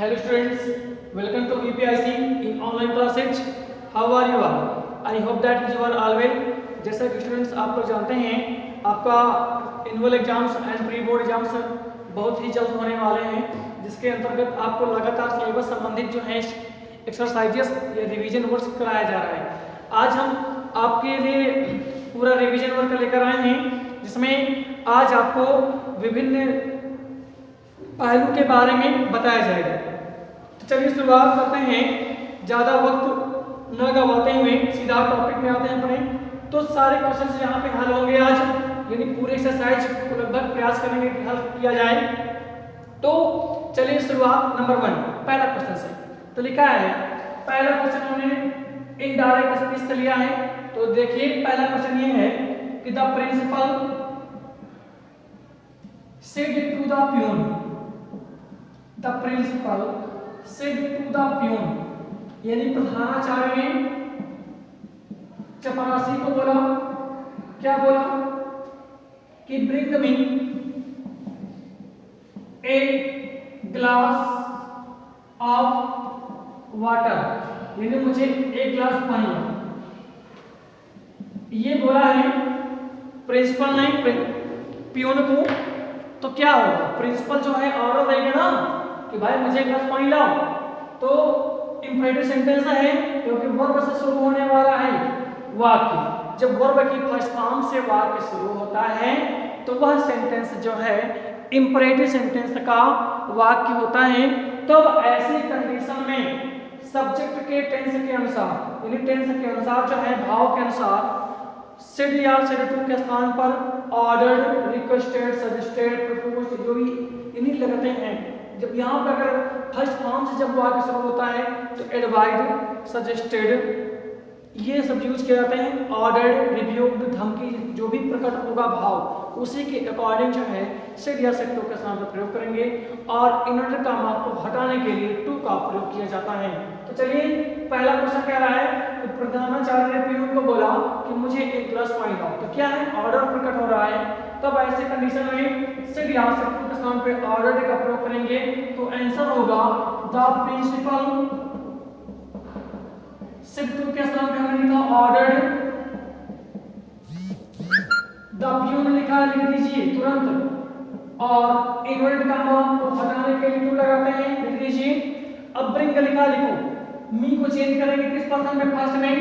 Hello students, welcome to EPIC in online classes. How are you all? I hope that you are all well. जैसा कि students आप लोग जानते हैं, आपका annual exams and pre board exams बहुत ही जल्द होने वाले हैं, जिसके अंतर्गत आपको लगातार सिलेबस संबंधित जो है एक्सरसाइजेस या रिवीजन वर्क कराया जा रहा है। आज हम आपके लिए पूरा रिवीजन वर्क लेकर आए हैं, जिसमें आज आपको विभिन्न पहलू के बारे में बताया जाएगा। तो चलिए शुरुआत करते हैं, ज़्यादा वक्त न गवाते हुए सीधा टॉपिक में आते हैं अपने। तो सारे क्वेश्चन यहाँ पे हल होंगे आज, यानी पूरे एक्सरसाइज को लगभग प्रयास करेंगे कि हल किया जाए। तो चलिए शुरुआत नंबर 1 पहला क्वेश्चन से। तो लिखा है, पहला क्वेश्चन हमने इनडायरेक्ट स्पीच से लिया है। तो देखिए पहला क्वेश्चन ये है कि the principal said to the peon, the principal said to the peon, यानी प्रधानाचार्य ने चपरासी को बोला, क्या बोला कि bring me a glass of water, यानी मुझे एक गिलास पानी। ये बोला है प्रिंसिपल ने पियोन को। तो क्या होगा, प्रिंसिपल जो है ऑर्डर देगा ना कि भाई मुझे एक गिलास पानी लाओ। तो इंपरेटिव सेंटेंस है, क्योंकि वर्ब से शुरू होने वाला है वाक्य। जब वर्ब की फर्स्ट फॉर्म से वाक्य शुरू होता है तो वह सेंटेंस जो है इंपरेटिव सेंटेंस का वाक्य होता है। तब ऐसी कंडीशन में सब्जेक्ट के टेंस के अनुसार, यानी टेंस के अनुसार जो है भाव के अनुसार, सेड या सेड टू के स्थान पर ऑर्डर्ड, रिक्वेस्टेड, सजेस्टेड, प्रपोज्ड जो भी इन्हीं लगते हैं। जब यहाँ पर अगर फर्स्ट फॉर्म से जब वाक्य शुरू होता है तो एडवाइज्ड, सजेस्टेड ये सब यूज किए जाते हैं। ऑर्डर्ड, रिव्यूड, धमकी जो भी प्रकट होगा भाव, उसी के अकॉर्डिंग जो है सेड या सेड टू के स्थान पर प्रयोग करेंगे। और इनवर्टेड कॉमा को हटाने के लिए टू का प्रयोग किया जाता है। तो चलिए पहला क्वेश्चन कह रहा है कि प्रधानाचार्य ने पियून को बोला कि मुझे एक गिलास पानी लाओ। तो क्या है, ऑर्डर प्रकट हो रहा है। तब ऐसे कंडीशन में सेड या सेड टू के स्थान पर ऑर्डर का प्रयोग करेंगे। तो आंसर होगा द प्रिंसिपल, सेड टू के स्थान पे हमने लिखा ऑर्डर्ड, द प्यून लिखा, लिख दीजिए तुरंत। और इनवर्टेड कॉमा को हटाने के लिए टू लगाते हैं, लिख दीजिए। अब ब्रिंग लिखा, लिखो। मी को चेंज करेंगे किस पर्सन में, फर्स्ट में।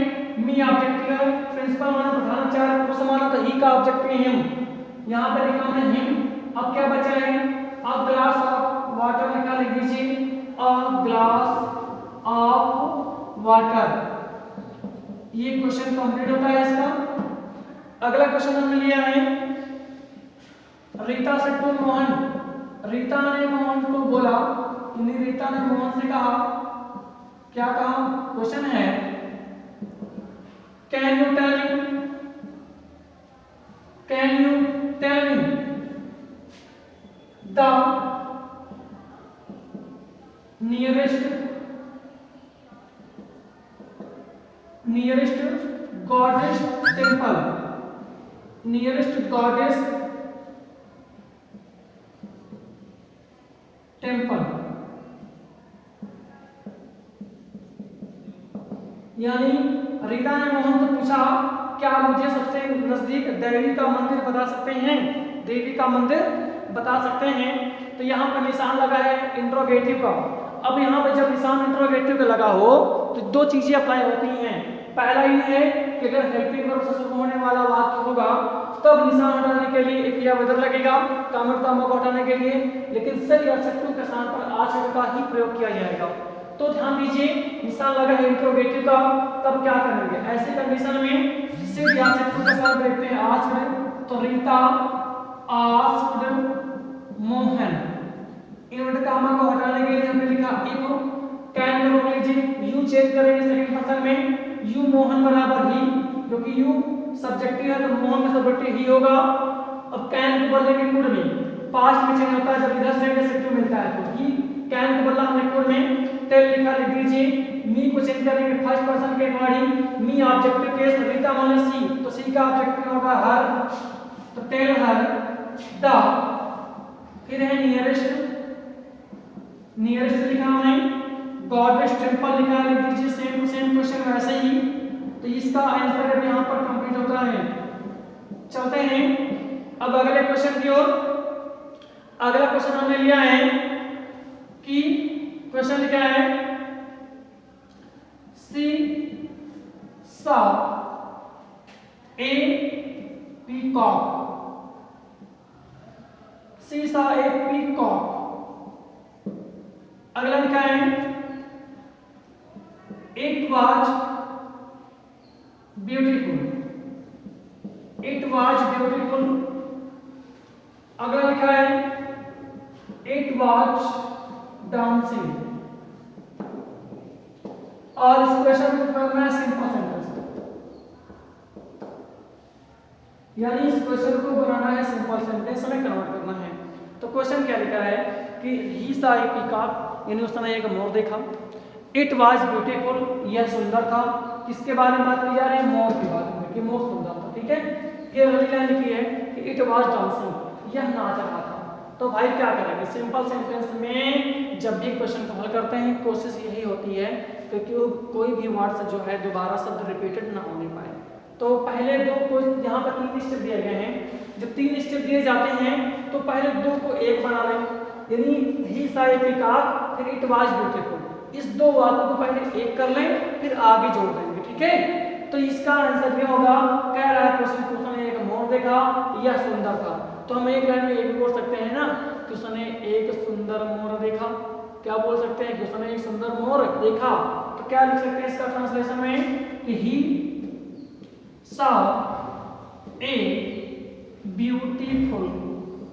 मी ऑब्जेक्टिव है, प्रिंसिपल माना प्रधानाचार्य, को समाना तो ही का ऑब्जेक्टिव हिम, यहाँ पे लिखा हमने हिम। अब क्या बचा है, अ ग्लास ऑफ वाटर लिखा, लिख दीजिए अ ग्लास ऑफ वाटर। ये क्वेश्चन कंप्लीट होता है इसका। अगला क्वेश्चन हमने लिया है, रीता से टू मोहन। रीता ने मोहन को बोला, रीता ने मोहन से कहा, क्या कहा, क्वेश्चन है can you tell me, can you tell me the nearest goddess temple, nearest goddess temple, यानी रीता ने मोहन से पूछा क्या मुझे सबसे नजदीक देवी का मंदिर बता सकते हैं, देवी का मंदिर बता सकते हैं। तो यहाँ पर निशान लगा है इंट्रोगेटिव का। अब यहाँ पर जब निशान इंट्रोगेटिव का लगा हो तो दो चीजें अप्लाई होती हैं। पहला ये है कि अगर हेल्पिंग वर्ब से शुरू होने वाला वाक्य होगा तब निशान हटाने के लिए एक या बदल लगेगा, कामर्तामा को हटाने के लिए। लेकिन सेड या सेड टू के स्थान पर आश्रय का ही प्रयोग किया जाएगा। तो ध्यान दीजिए, निशान लगा है इंट्रोगेटिव का, तब क्या करेंगे ऐसे कंडीशन में, सेड या सेड टू के साथ देखते हैं आस्क्ड। तो Rita asked Mohan, inverted comma को हटाने के लिए हमने लिखा इफ। कैन को रोक लीजिए, यू चेंज करेंगे सेकंड पर्सन में, यू मोहन बराबर ही, क्योंकि यू सब्जेक्टिव है तो मोहन का सब्जेक्टिव ही होगा। अब कैन को बदलेंगे कुड में, पास्ट में चेंज होता है जब इधर सेड या सेड टू मिलता है। तो ही कैन को बदला हमने कुड में, टेल लिखा, लिख दीजिए। मी को चेंज करेंगे फर्स्ट पर्सन के अकॉर्डिंग, मी ऑब्जेक्टिव केस, रीता माने सी, तो सी का ऑब्जेक्टिव होगा हर। तो टेल हर द, फिर है नियरेस्ट नियरेस्ट लिखा हमने, गॉड टेम्पल लिखा, लिख दीजिए सेम टू सेम क्वेश्चन वैसे ही। तो इसका आंसर अब यहाँ पर कंप्लीट होता है। चलते हैं अब अगले क्वेश्चन की ओर। अगला क्वेश्चन हमने लिया है कि क्वेश्चन क्या है, सी सा ए पीकॉक, सी सा ए पीकॉक। अगला लिखा है it was beautiful, it was beautiful. अगला लिखा है इट वाज डांसिंग। और इस क्वेश्चन को करना है सिंपल सेंटेंस, यानी इस क्वेश्चन को बनाना है सिंपल सेंटेंस में कन्वर्ट करना है। तो क्वेश्चन क्या लिखा है कि ही सा ए पीकॉक, यानी उसने एक मोर देखा। इट वाज ब्यूटीफुल, यह सुंदर था। किसके बारे में बात की जा रही है, मोर के बारे में, कि मोर सुंदर था। ठीक है, ये अगली लाइन लिखी है कि इट वाज डांसिंग, यह नाच रहा था। तो भाई क्या करेंगे, सिंपल सेंटेंस में जब भी क्वेश्चन को हल करते हैं कोशिश यही होती है कि कोई भी वर्ड जो है दोबारा शब्द रिपीटेड ना होने पाए। तो पहले दो को यहाँ पर 3 स्टेप दिए गए हैं, जब 3 स्टेप दिए जाते हैं तो पहले 2 को 1 बना लें, यानी ही सा ए पीकॉक फिर इट वाज ब्यूटीफुल। इस 2 बातों को पहले 1 कर लें फिर आगे जोड़ देंगे। ठीक है, तो इसका आंसर ये होगा, कह रहा है क्वेश्चन उसने एक मोर देखा, यह सुंदर था। तो हम एक लाइन में ये भी बोल सकते हैं ना कि उसने एक सुंदर मोर देखा। क्या बोल सकते हैं कि उसने एक सुंदर मोर देखा। तो क्या लिख सकते हैं इसका ट्रांसलेशन में कि ही saw a beautiful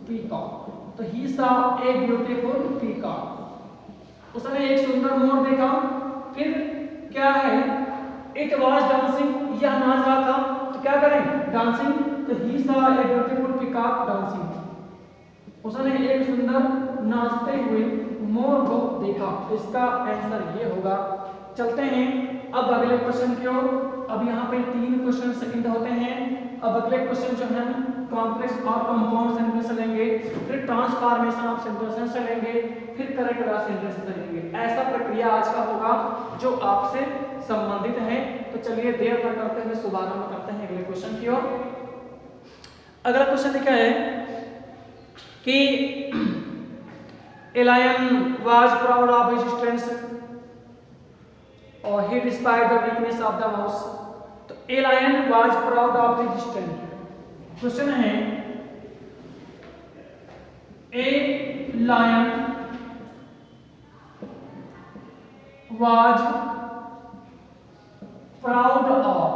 peacock। तो ही saw a beautiful peacock, उसने एक सुंदर मोर देखा। फिर क्या है, इट वाज डांसिंग, यह नाच रहा था। तो क्या करें, डांसिंग, तो ही saw a beautiful peacock dancing, उसने एक सुंदर नाचते हुए मोर को देखा। इसका आंसर ये होगा। चलते हैं अब अगले क्वेश्चन की ओर। अब यहाँ पे 3 क्वेश्चन सेकंड होते हैं। अब अगले क्वेश्चन जो है कॉम्प्लेक्स और कंपाउंड सेंटेंस लेंगे, फिर ट्रांसफॉर्मेशन ऑफ सेंटेंस से लेंगे, फिर करेक्ट सेंटेंस से लेंगे। ऐसा प्रक्रिया आज का होगा जो आपसे संबंधित है। तो चलिए देर न करते हुए शुभारंभ करते हैं अगले क्वेश्चन की ओर। अगला क्वेश्चन लिखा है कि a lion was proud of his strength और he despised the weakness of the mouse। तो a lion was proud of his strength। Question है a lion was proud of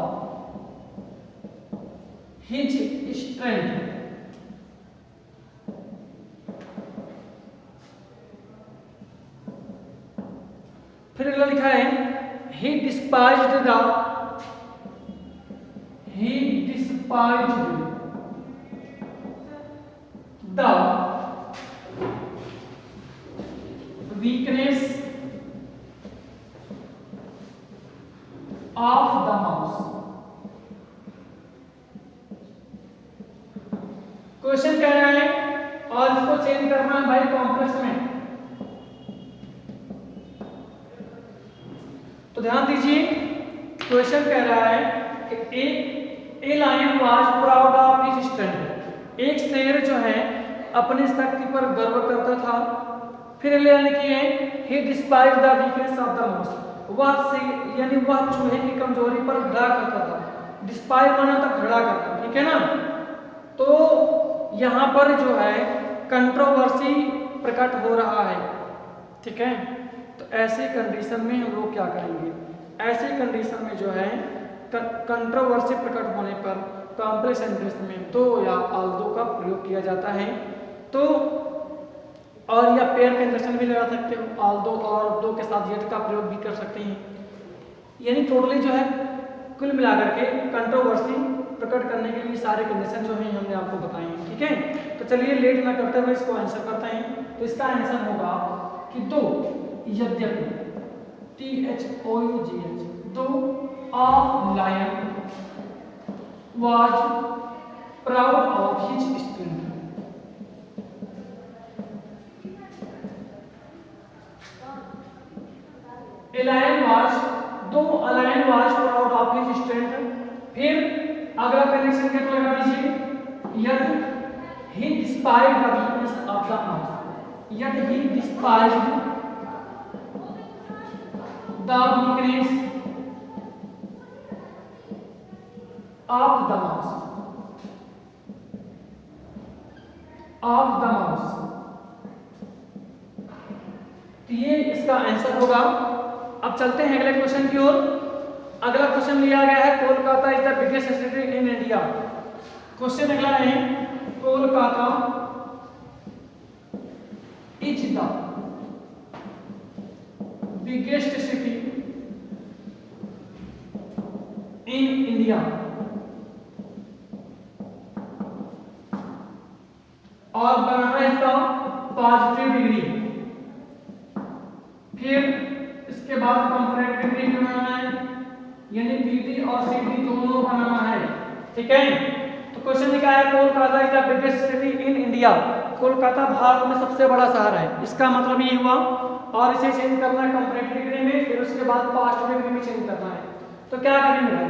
his strength। फिर अगला लिखा है he despised the weakness of the mouse। Question कह रहा है और इसको चेंज करना है भाई कॉम्प्लेक्स में। तो ध्यान दीजिए, क्वेश्चन कह रहा है कि a lion was proud of his strength, एक शेर जो है अपनी शक्ति पर गर्व करता था। फिर लिखी है he despise the weakness of the mouse, वह यानी वह चूहे की कमजोरी पर घृणा करता था। डिस्पाइज माना था घृणा करना, ठीक है ना। तो यहाँ पर जो है कंट्रोवर्सी प्रकट हो रहा है, ठीक है। तो ऐसे कंडीशन में हम लोग क्या करेंगे, ऐसे कंडीशन में जो है कंट्रोवर्सी प्रकट होने पर कॉम्प्लेक्स सेंटेंस में तो या आल्दो का प्रयोग किया जाता है। तो और या पेयर कंजक्शन भी लगा सकते हो, आल्दो और दो के साथ येट का प्रयोग भी कर सकते हैं। यानी टोटली जो है कुल मिलाकर के कंट्रोवर्सी प्रकट करने के लिए सारे कंडीशन जो हैं हमने आपको बताए हैं, ठीक है। तो चलिए लेट ना करते हुए इसको आंसर करते हैं। तो इसका आंसर होगा कि दो यद्यपि THOUGH दो a lion was proud of his strength। A lion was, though a lion was proud of his strength. फिर अगला कनेक्शन क्या लगा दीजिए, yet he despised the weakness of the mass, yet he despised the weakness of the mass, of the mass. तो ये इसका answer होगा। अब चलते हैं अगले क्वेश्चन की ओर। अगला क्वेश्चन लिया गया है Kolkata is the biggest city in India. Question अगला है Kolkata is the biggest city in India. और बनाना है इसका पॉजिटिव डिग्री, फिर इसके बाद कंपैरेटिव डिग्री बनाना है, यानी पीटी और सीटी दोनों बनाना है। ठीक है, तो क्वेश्चन लिखा है Kolkata is the biggest city in India. Kolkata Bharat में सबसे बड़ा शहर है, इसका मतलब ये हुआ। और इसे चेंज करना है कंपैरेटिव डिग्री में, फिर उसके बाद पॉजिटिव डिग्री में चेंज करना है। तो क्या करेंगे भाई,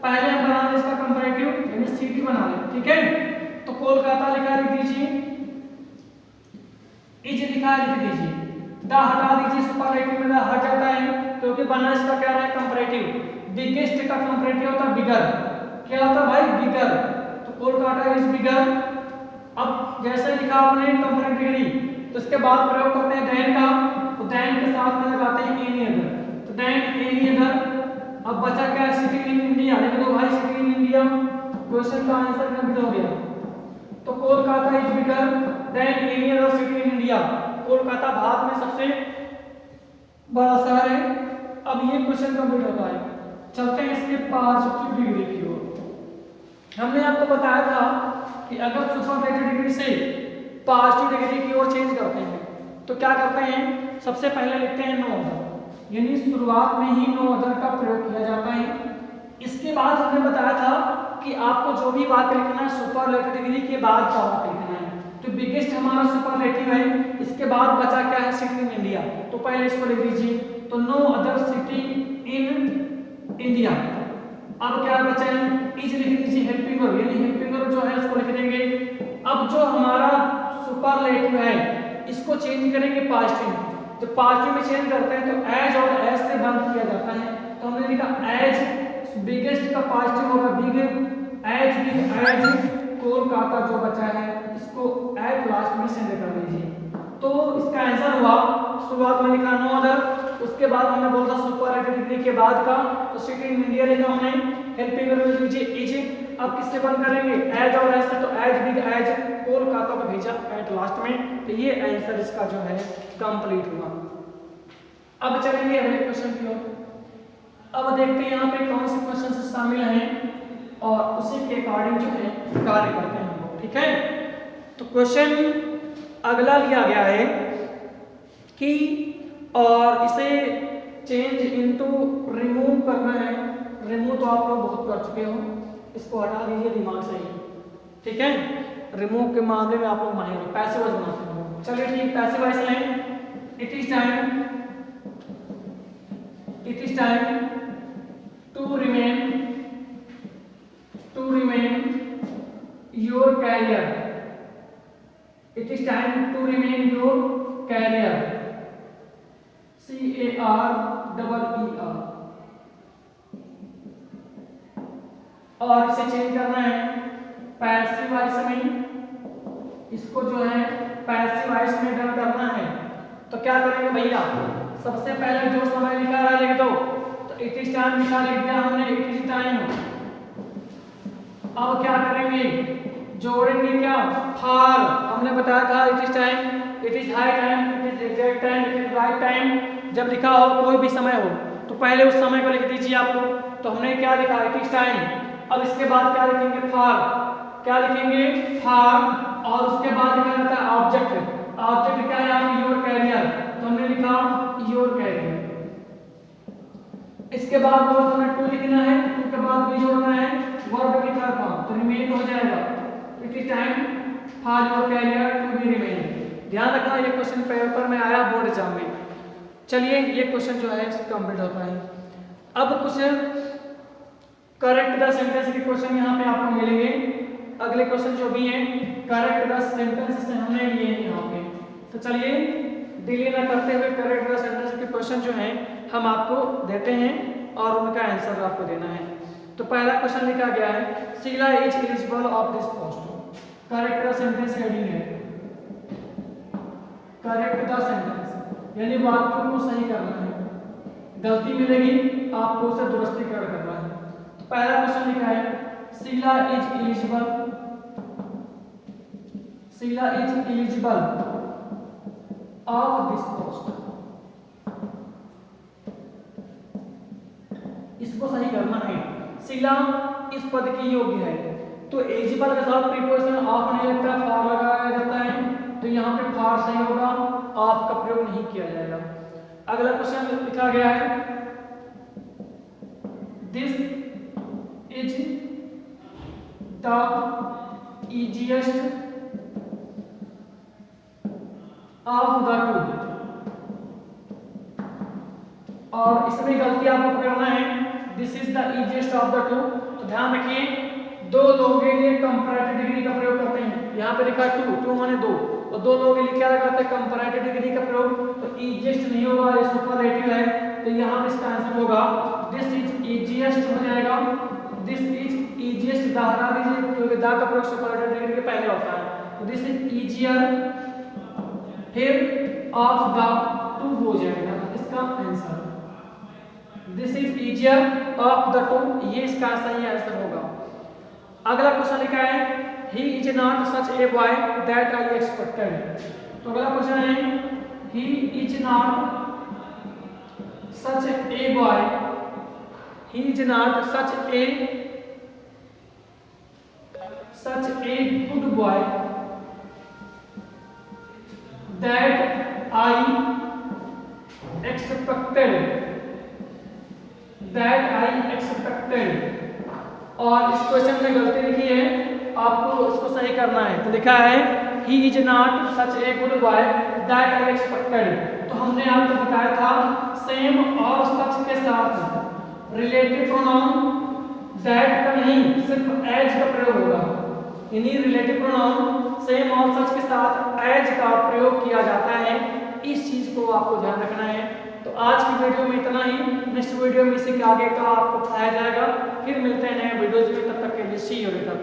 पहले हम बना लें इसका कंपैरेटिव, यानी सिटी बना लें। ठीक है, तो कोलकाता लिखा लिख दीजिए, इज लिखा लिख दीजिए, द हटा दीजिए, सुपरलेटिव में द हट जाता है क्योंकि बना इसका क्या रहा है कंपैरेटिव। बिगेस्ट का कंपैरेटिव होता है बिगर, क्या होता है भाई बिगर, तो कोलकाता इज बिगर। अब जैसे लिखा आपने कंपैरेटिव डिग्री, तो इसके बाद प्रयोग करते हैं देन का, तो देन के साथ में लगाते हैं एनी अदर, तो देन एनी अदर। अब बचा क्या, सिटी इन इंडिया, लिख दो भाई सिटी इन इंडिया। क्वेश्चन का आंसर कंप्लीट हो गया। तो Kolkata is bigger than any other city in India. Kolkata Bharat में सबसे बड़ा शहर है। अब ये क्वेश्चन कंप्लीट होता है। चलते हैं इसके पॉजिटिव डिग्री की ओर। हमने आपको बताया था कि अगर सुपरलेटिव डिग्री से पॉजिटिव डिग्री की ओर चेंज करते हैं तो क्या करते हैं, सबसे पहले लिखते हैं नो अदर, यानी शुरुआत में ही नो अदर का प्रयोग किया जाता है। इसके बाद हमने बताया था कि आपको जो भी वाक्य लिखना है सुपरलेटिव डिग्री के बाद का वाक्य लिखना है। तो बिगेस्ट हमारा सुपरलेटिव है, इसके बाद बचा क्या है सिटी इन इंडिया, तो पहले इसको लिख दीजिए, तो no other city in India. अब क्या बचा है, इज लिख दीजिए हेल्पिंग वर्ब, यानी हेल्पिंग वर्ब जो है इसको लिख देंगे। अब जो हमारा सुपरलेटिव है इसको चेंज करेंगे पॉजिटिव में, तो पॉजिटिव में चेंज करते हैं तो एज और एज से बंद किया जाता है। तो हमने लिखा एज, बिगेस्ट का पॉजिटिव होगा big, as big as Kolkata जो बचा है इसको एट लास्ट में सेंड कर दीजिए। तो इसका आंसर हुआ, शुरुआत में लिखा नो अदर, उसके बाद हमने बोला सुपरलेटिव डिग्री के बाद का, तो सिटी इन इंडिया लिखा हमने, हेल्पिंग वर्ब लिख लीजिए इज। अब किससे बंद करेंगे, एज और एज से, तो एज बिग एज कोलकाता को भेजा एट लास्ट में। तो ये आंसर इसका जो है कंप्लीट हुआ। अब चलेंगे अगले क्वेश्चन की ओर। अब देखते हैं यहाँ पे कौन से क्वेश्चन शामिल हैं और उसी के अकॉर्डिंग जो है कार्य करते हैं हम लोग। ठीक है, तो क्वेश्चन अगला लिया गया है कि और इसे चेंज इनटू रिमूव करना है। रिमूव तो आप लोग बहुत कर चुके हो, इसको हटा दीजिए दिमाग से ही। ठीक है, रिमूव के मामले में आप लोग माहिर हो, पैसिव वॉइस बनाते हो। चलिए ठीक, पैसिव वॉइस लें। It is time to remain your career. It is time to remain your career. CAREER। और इसे चेंज करना है पैसिव वॉइस में, इसको जो है पैसिव वॉइस में डन करना है। तो क्या करेंगे भैया, सबसे पहले जो समय लिखा है लिख दो, तो इट इज टाइम लिखा लिख दिया हमने, इट इज टाइम। अब क्या करेंगे, जोड़ेंगे क्या, फॉर। हमने बताया था it is time, it is high time, it is exact time, it is right time. जब लिखा हो कोई भी समय हो तो पहले उस समय को लिख दीजिए आप लोग। तो हमने क्या लिखा, इट इज टाइम। अब इसके बाद क्या लिखेंगे, फॉर। क्या लिखेंगे, फॉर। और उसके बाद लिखा जाता है ऑब्जेक्ट। ऑब्जेक्ट क्या है, योर कैरियर, तो हमने लिखा योर कैरियर। इसके बाद बहुत हमें टू लिखना है, टू के बाद भी जोड़ना है, वर्ब लिखा था तो रिमेन हो जाएगा। It is time for your career to be remain. ध्यान रखना ये क्वेश्चन पेपर में आया बोर्ड एग्जाम में। चलिए ये क्वेश्चन जो है कंप्लीट होता है। अब कुछ करेक्ट द सेंटेंस के क्वेश्चन यहाँ पे आपको मिलेंगे। अगले क्वेश्चन जो भी हैं करेक्ट द सेंटेंस से हमने लिए हैं यहाँ पे। तो चलिए डिले ना करते हुए करेक्ट द सेंटेंस के क्वेश्चन जो हैं हम आपको देते हैं और उनका आंसर आपको देना है। तो पहला क्वेश्चन लिखा गया है Sheela is eligible of this post. Correct the sentence heading है करेक्ट द सेंटेंस, यानी वाक्य को सही करना है, गलती मिलेगी आपको उसे दुरुस्तीकरण करना है। तो पहला क्वेश्चन लिखा है Sheela is eligible of this post. इसको सही करना है। शीला इस पद की योग्य है। तो एलिजिबल के साथ प्रीपोजिशन ऑफ नहीं लगता, फॉर लगाया जाता है। तो यहाँ पे फॉर सही होगा, ऑफ का प्रयोग नहीं किया जाएगा। अगला क्वेश्चन लिखा गया है this is the easiest of the two, और इसमें गलती आपको करना है this is the easiest of the two. तो ध्यान रखिए दो लोगों के लिए कंपैरेटिव डिग्री का प्रयोग करते हैं। यहाँ पे लिखा है टू माने दो, और दो लोगों के लिए क्या लगाते हैं कंपैरेटिव डिग्री का प्रयोग। तो इजीएस्ट नहीं होगा, ये सुपरलेटिव है। तो यहाँ पे इसका आंसर होगा दिस इज इजीएस्ट हो जाएगा। दिस इज इजीएस्ट द हटा दीजिए क्योंकि द का प्रयोग सुपरलेटिव डिग्री के पहले होता है। तो दिस इज इजियर फिर ऑफ द टू हो जाएगा इसका answer. This is easier of the two, ये इसका सही आंसर होगा। अगला क्वेश्चन लिखा है he is not such a boy that I expected. तो अगला क्वेश्चन है he is not such a boy, he is not such a good boy that I expected और इस क्वेश्चन में गलती लिखी है, आपको इसको सही करना है। तो लिखा है he is not such a good boy that I expected. तो हमने आपको बताया था सेम और सच के साथ रिलेटिव प्रोनाउन दैट का नहीं सिर्फ एज का प्रयोग होगा। यानी रिलेटिव प्रोनाउन सेम और सच के साथ एज का प्रयोग किया जाता है। इस चीज को आपको ध्यान रखना है। तो आज की वीडियो में इतना ही। नेक्स्ट वीडियो में इसी के आगे का आपको पढ़ाया जाएगा। फिर मिलते हैं नए वीडियोज में, तब तक के लिए सी यू लेटर।